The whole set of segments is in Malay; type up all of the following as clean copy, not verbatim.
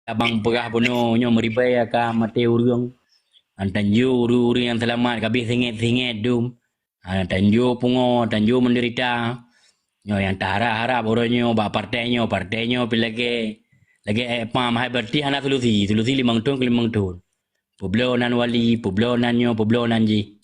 abang perah puno nyo meribai ka mate urung tanju uru yang selamat kabih singit-singit dum tanju pungo tanju menderita nyo yang tahara-harap oronyo ba partainya lagi pam hai berti anak solusi limang tahun ke limang tahun poblo nan wali poblo nan nyo poblo nan ji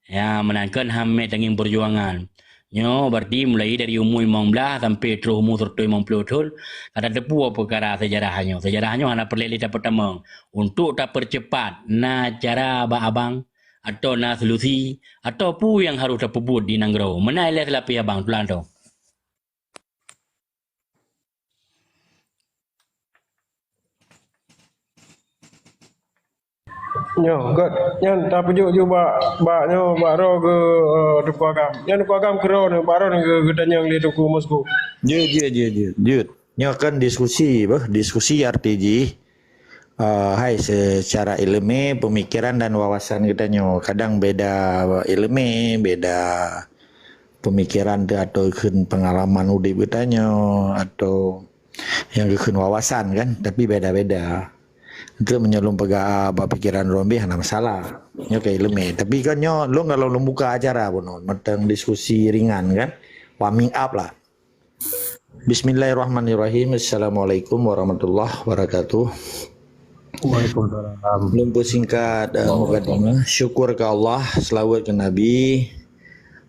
ya menangkan hamme tanging perjuangan nyo berarti mulai dari umur 15 sampai terus umur 50 tahun kada depu perkara sejarahnya anak perlelita pertama untuk tak percepat na cara abang atau na solusi atau pu yang harus terpebut di nanggro mana ile selapi abang tulan tu. Nyo, god. Nyan tapi ju ba nyo ba ro ke tuku agam. Nyan tuku agam ke ro ne ba ro ne ke gedanyang di tuku Moskow. Jut. Nyo kan diskusi RTG. Hai secara ilmu pemikiran dan wawasan kita nyo kadang beda ilmu, beda pemikiran atau pengalaman udip kita nyo atau yang wawasan kan, tapi beda-beda. Itu menyelum pega pikiran rombe hana masalah. Nyo ke ilmu, tapi kan nyo lo kalau lo buka acara pun tentang diskusi ringan kan, warming up lah. Bismillahirrahmanirrahim. Assalamualaikum warahmatullahi wabarakatuh. Waalaikumsalam. Lumpuh singkat mukadimah. Syukur ke Allah, selawat ke Nabi.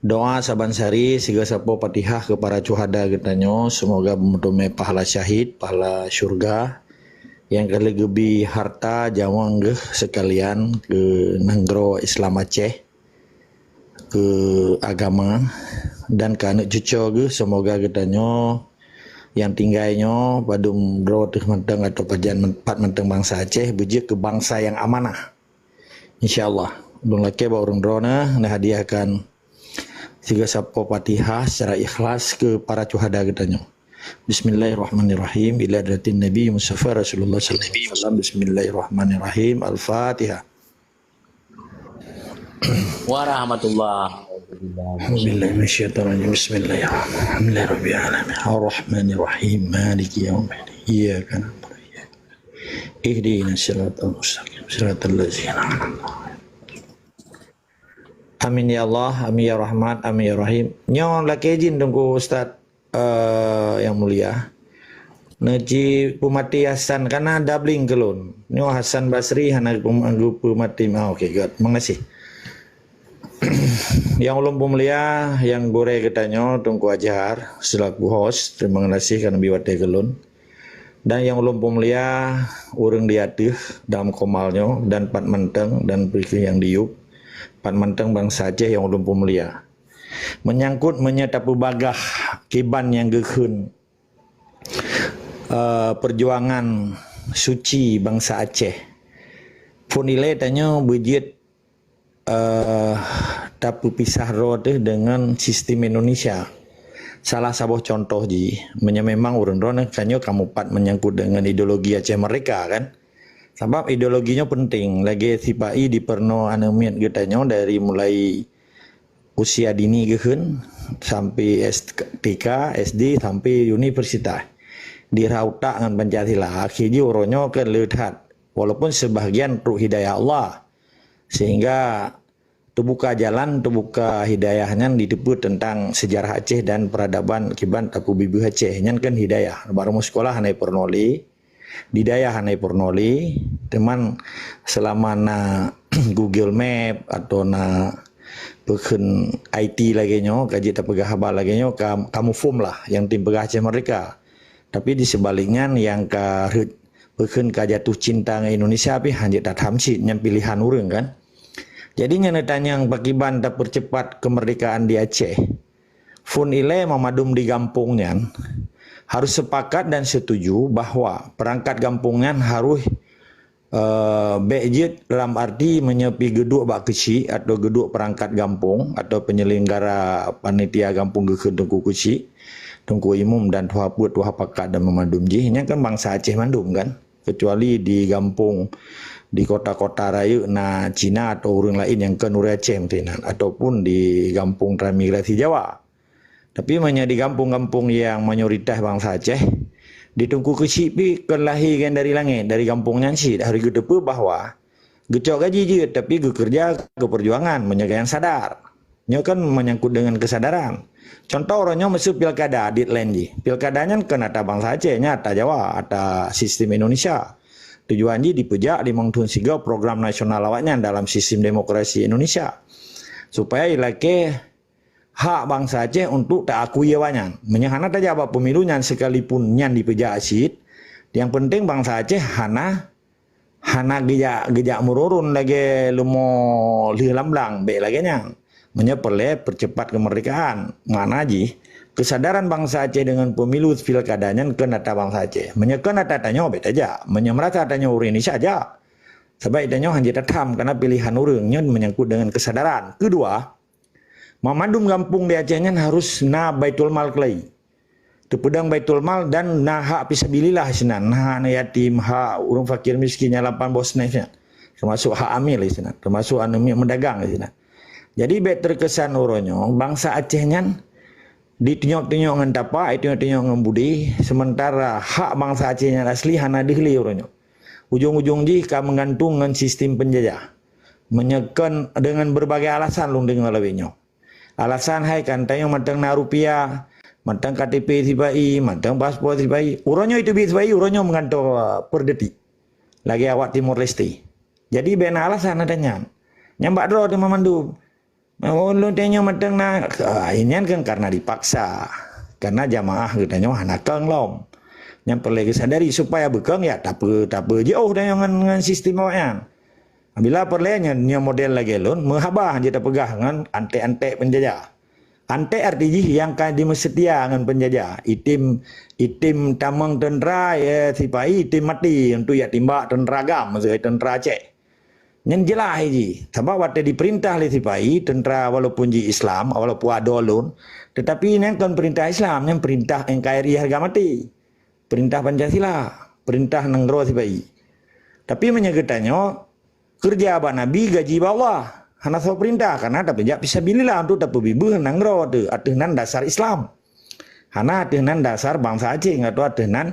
Doa saban sari siga sapo Fatihah ke para syuhada getanyo, semoga memutume pahala syahid, pahala syurga. Yang kali gebi harta jawang sekalian ke Nanggro Islam Aceh, ke agama dan ke anak cucu semoga getanyo yang tinggalnya padum dro teh menteng atau pajan empat menteng bangsa Aceh bejik ke bangsa yang amanah. Insyaallah. Dong laki ba urang drona nah hadiahkan siga sapo Fatihah secara ikhlas ke para syuhada getanyo. Bismillahirrahmanirrahim. Ila hadratin Nabi Mustafa Rasulullah sallallahu alaihi wasallam. Bismillahirrahmanirrahim. Al-Fatihah. Warahmatullah. Bismillahirrahmanirrahim. Bismillahirrahmanirrahim. Ar-Rahmanirrahim. Maliki yaumiddin. Iyyaka na'budu wa iyyaka nasta'in. Ihdinas siratal mustaqim. Siratal ladzina an'amta 'alaihim. Amin ya Allah, amin ya Rahman, amin ya Rahim. Nyo laki izin tunggu Ustaz yang mulia. Naji Pumati Hasan karena doubling kelon. Nyo Hasan Basri hana Pumati. Okey, good. Makasih. Yang ulum pemulia yang gore katanya Tungku Ajar selaku host, terima kasih karena biwate gelun. Dan yang ulum pemulia urang diatuh dalam komalnya dan pat menteng dan pikir yang diup pat menteng bangsa Aceh yang ulum pemulia menyangkut menyatapu bagah kiban yang gekun perjuangan suci bangsa Aceh pun nilai tanya bujit tapu pisah roh dengan sistem Indonesia. Salah satu contoh memang urang drone kanyo kamu pat menyangkut dengan ideologi Aceh mereka kan. Sebab ideologinya penting. Lagi sipai di perno anemiat getanyo dari mulai usia dini gehun sampai TK, SD sampai universitas. Dirautak dengan Pancasila. Akhirnya uronyo ke lihat walaupun sebahagian ruh hidayah Allah. Sehingga terbuka jalan, terbuka hidayahnya ditebut tentang sejarah Aceh dan peradaban kiban tapu bibu Aceh. Nyan kan hidayah. Baru mau sekolah hanai pernoli, hidayah hanai pernoli. Teman selama na Google Map atau na peken IT lagi nyo, kaji tak pegah habal lagi nyo, kamu form lah yang tim pegah Aceh mereka. Tapi di sebaliknya yang ka peken kajatuh cinta ngai Indonesia tapi hanya tak hamsi yang pilihan urang kan. Jadinya netanya yang pakiban tak percepat kemerdekaan di Aceh. Fun ile memadum di gampungnya harus sepakat dan setuju bahwa perangkat gampungnya harus bejit dalam arti menyepi geduk bak kecil atau geduk perangkat gampung atau penyelenggara panitia gampung ke Tungku Kecil, Tungku Imum dan tuha buat tuha pakat dan memadum jinya kan bangsa Aceh mandum kan, kecuali di gampung di kota-kota raya na Cina atau orang lain yang ke Nur Aceh ataupun di kampung transmigrasi Jawa. Tapi di kampung-kampung yang mayoritas bangsa Aceh Ditunggu kecil pi kelahirkan dari langit, dari kampung Nyansi. Hari kedua bahwa gecok gaji je, tapi kerja ke perjuangan, menjaga yang sadar. Nyo kan menyangkut dengan kesadaran. Contoh orangnya masuk pilkada di Lenji. Pilkadanya kan ada bangsa Acehnya, ada Jawa, ada sistem Indonesia. Tujuan ji dipejak di Mangtun Siga program nasional awaknya dalam sistem demokrasi Indonesia. Supaya ilake hak bangsa Aceh untuk tak akui awaknya. Menyahana tak jawab pemilunya sekalipun nyan dipejak asid. Yang penting bangsa Aceh hana gejak mururun lagi lumo lih lamblang be lagi nyang. Menyepele percepat kemerdekaan. Mana ji kesadaran bangsa Aceh dengan pemilu pilkadanya kan data bangsa Aceh. Menyekan datanya obet aja. Menyemerata datanya orang Indonesia aja. Sebab datanya hanya tatam karena pilihan orangnya menyangkut dengan kesadaran. Kedua, memadum kampung di Acehnya harus na baitul mal kelai. Tepedang baitul mal dan na hak pisabilillah sina. Nah yatim, hak urang fakir miskinnya 8 bos naifnya. Termasuk hak amil sina. Termasuk anemia mendagang sina. Jadi bet terkesan orangnya bangsa Acehnya ditunjuk-tunjuk dengan tapak, ditunjuk-tunjuk dengan budi, sementara hak bangsa Acehnya asli hana dihli orangnya. Ujung-ujung jika menggantung dengan sistem penjajah. Menyekan dengan berbagai alasan lung dengan lebihnya. Alasan hai kan tanya matang na rupiah, matang KTP tibai, matang paspor tibai. Orangnya itu tibai, orangnya menggantung per detik. Lagi awak Timor Leste. Jadi bena alasan adanya. Nyambak draw di memandu. Lu tanya matang na ini kan karena dipaksa. Karena jamaah katanya hana keng lom. Yang perlu disadari supaya bekeng ya tak apa jauh dengan sistem awaknya. Bila perlunya model lagi lun menghabah je tak pegah dengan antek-antek penjajah. Antek artinya yang kan dimesetia dengan penjajah. Itim tamang tentera ya sipai itim mati untuk ya timbak tentera agam maksudnya tentera Aceh. Yang jelas ji. Sebab waktu diperintah oleh sipai tentera walaupun ji Islam walaupun ada lun, tetapi ini kan perintah Islam yang perintah NKRI harga mati. Perintah Pancasila, perintah nenggro sipai. Tapi menyegetanya kerja abang Nabi gaji bawah. Hana so perintah karena tak penjak bisa bililah untuk tak bibu nenggro tu atunan dasar Islam. Hana atunan dasar bangsa Aceh atau atunan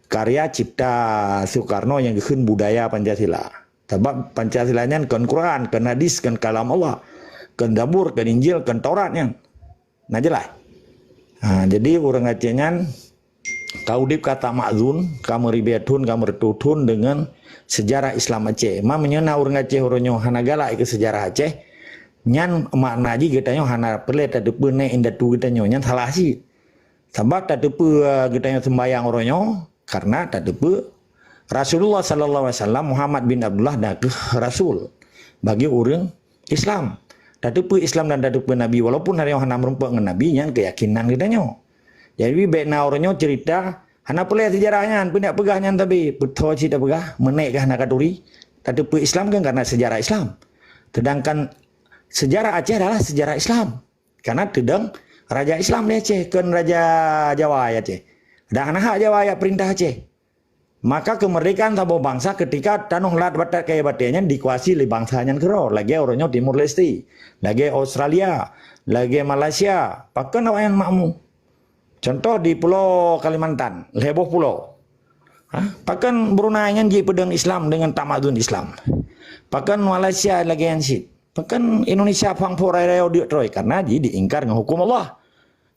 karya cipta Soekarno yang keun budaya Pancasila. Sebab Pancasilanya kan Quran, kan hadis, kan kalam Allah, kan Zabur, kan Injil, kan Tauratnya. Nah jelas. Nah, jadi orang Acehnya kaudip kata makzun, kamu ribiatun, kamu retutun dengan sejarah Islam Aceh. Ma menyena orang Aceh orangnya hana galak ke sejarah Aceh. Nyan makna ji katanya hana pelet tak depe nek indah tu katanya nyan salah sih. Sebab tak depe katanya sembayang orangnya karena tak depe Rasulullah sallallahu alaihi wasallam Muhammad bin Abdullah dah rasul bagi orang Islam. Tak depe Islam dan tak depe Nabi walaupun hari yang hana merumpak dengan Nabi nyan keyakinan katanya. Jadi baiknya orangnya cerita hana pelet sejarahnya, pindah pegahnya tapi betul cerita pegah menaikkan hana kaduri. Tak depe Islam kan karena sejarah Islam. Sedangkan sejarah Aceh adalah sejarah Islam. Karena tedang Raja Islam di Aceh, kan Raja Jawa Aceh. Dan anak Jawa ya perintah Aceh. Maka kemerdekaan sebuah bangsa ketika tanah lat batat kaya batenya dikuasai oleh bangsanya kero. Lagi orangnya Timur Leste, lagi Australia, lagi Malaysia. Bahkan awaknya makmu. Contoh di Pulau Kalimantan, heboh pulau. Bahkan Brunei yang pedang Islam dengan tamadun Islam. Bahkan Malaysia lagi yang sit. Bahkan Indonesia pangpor raya diutroy karena diingkar dengan hukum Allah.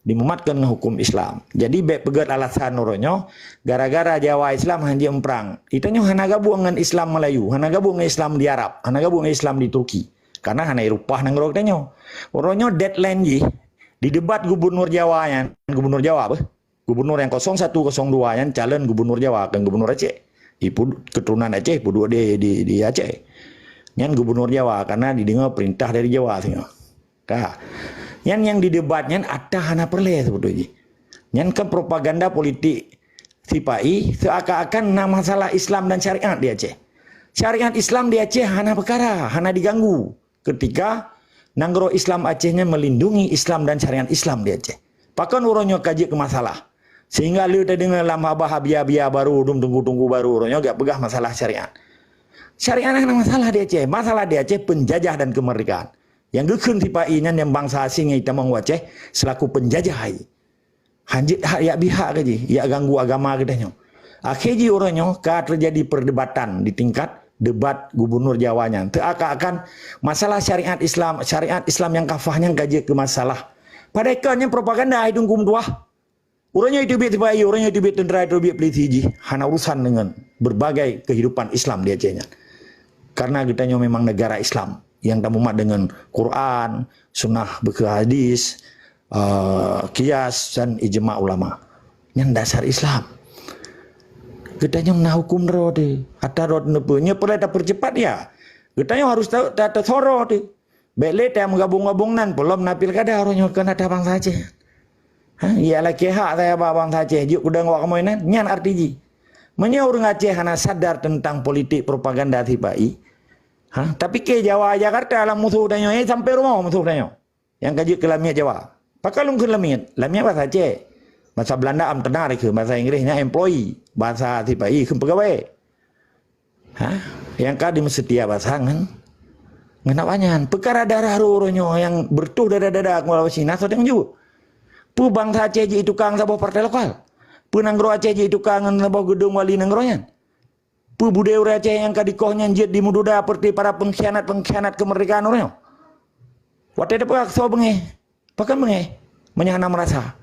Dimumatkan dengan hukum Islam. Jadi baik pegat alasan orangnya gara-gara Jawa Islam hanya emperang. Itanya hana gabung dengan Islam Melayu, hana gabung dengan Islam di Arab, hana gabung dengan Islam di Turki. Karena hana Eropah nang roknya. Orangnya deadline ji di debat gubernur Jawa yang gubernur Jawa apa? Gubernur yang 0102 yang calon gubernur Jawa kan gubernur Aceh. Ibu keturunan Aceh, ibu dua di Aceh. Yang gubernur Jawa karena didengar perintah dari Jawa sini. Yang didebatnya ada hana perle sebetulnya. Yang kan propaganda politik sipai seakan-akan nama masalah Islam dan syariat di Aceh. Syariat Islam di Aceh hana perkara, hana diganggu ketika nanggro Islam Acehnya melindungi Islam dan syariat Islam di Aceh. Pakan orangnya kaji ke masalah. Sehingga lu tadi dengan lama bahagia baru, tunggu baru orangnya gak pegah masalah syariat. Syariat hana masalah di Aceh. Masalah di Aceh penjajah dan kemerdekaan. Yang gekun tipa inya yang bangsa asing yang kita Aceh selaku penjajah. Hanjit hak yak bihak ke ji, yak ganggu agama ke dah nyo. Akhir ji orangnya ka terjadi perdebatan di tingkat debat gubernur Jawanya. Akan masalah syariat Islam yang kafahnya gaji ke masalah. Pada ikannya propaganda hidung kum dua. Orangnya itu biar tiba orangnya itu biar tentera itu biar polisi ji. Hana urusan dengan berbagai kehidupan Islam dia cenya. Karena kita memang negara Islam yang tamumat dengan Quran, sunnah berhadis, kias dan ijma ulama. Yang dasar Islam. Kita nak hukum rode, ada rode nepunya perlu tak percepat ya. Kita harus tak thoro tu. Bele tak menggabung nan, belum napil kada orangnya kena ada bang saja. Ialah kehak saya bang saja. Juk udah ngawak mainan, nyan arti. Menya orang Aceh hana sadar tentang politik propaganda tibai. Tapi ke Jawa Jakarta lah musuh danyo sampai rumah musuh danyo. Yang kaji ke Lamia Jawa. Pakalung ke Lamia bahasa Aceh. Bahasa Belanda am tenar ke, bahasa Inggrisnya employee, bahasa tibai ke pegawai. Yang kadi setia bahasa kan. Ngenapanyan perkara darah roronyo yang bertuh dada-dada ngulawa Cina so teng ju. Pu bangsa Aceh ji tukang saboh partai lokal. Pu nanggro Aceh ji tukang saboh gedung wali nanggroyan. Pu budaya Aceh yang kadikohnya jid di mududa seperti para pengkhianat kemerdekaan orangnya. Wate depek so bengeh. Pakan bengeh menyana merasa.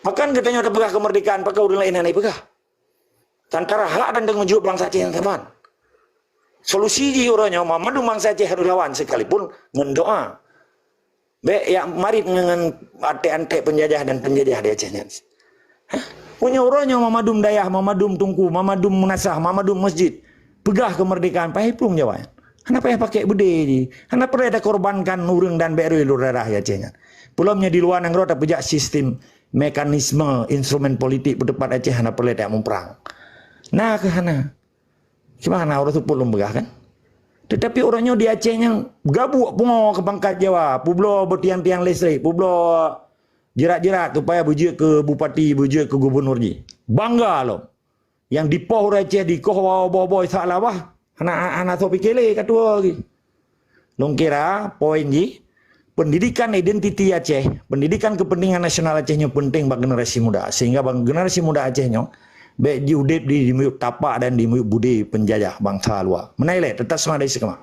Makan katanya ada pegah kemerdekaan, pakai udah lain aneh pegah. Tantara hak dan dengan jawab bangsa Aceh yang teman. Solusi ji orangnya, mamadu bangsa Aceh harus lawan sekalipun ngendoa. Ya mari dengan ante-ante penjajah dan penjajah di Acehnya. Punya orangnya mamadum dayah, mamadum tungku, mamadum munasah, mamadum masjid. Pegah kemerdekaan, pakai pun jawab. Kenapa ya pakai bude ji? Kenapa ada korbankan urang dan beru lurah ya Acehnya? Pulamnya di luar nangro tak pejak sistem mekanisme instrumen politik berdepan Aceh hana perlu tak memperang. Nah ke hana. Gimana orang tu belum begah kan? Tetapi orangnya di Aceh yang gabuk pungo ke pangkat Jawa, publo bertiang-tiang listrik, publo jerat-jerat supaya bujuk ke bupati, bujuk ke gubernur ji. Bangga loh. Yang di poh Aceh di koh bawa-bawa salah wah. Anak-anak tu pikirle katua lagi. Long kira poin ji. Pendidikan identiti Aceh, pendidikan kepentingan nasional Acehnya penting bagi generasi muda. Sehingga bagi generasi muda Acehnya, baik diudip di muyuk tapak dan di muyuk budi penjajah bangsa luar. Menailai, tetap semangat sekema.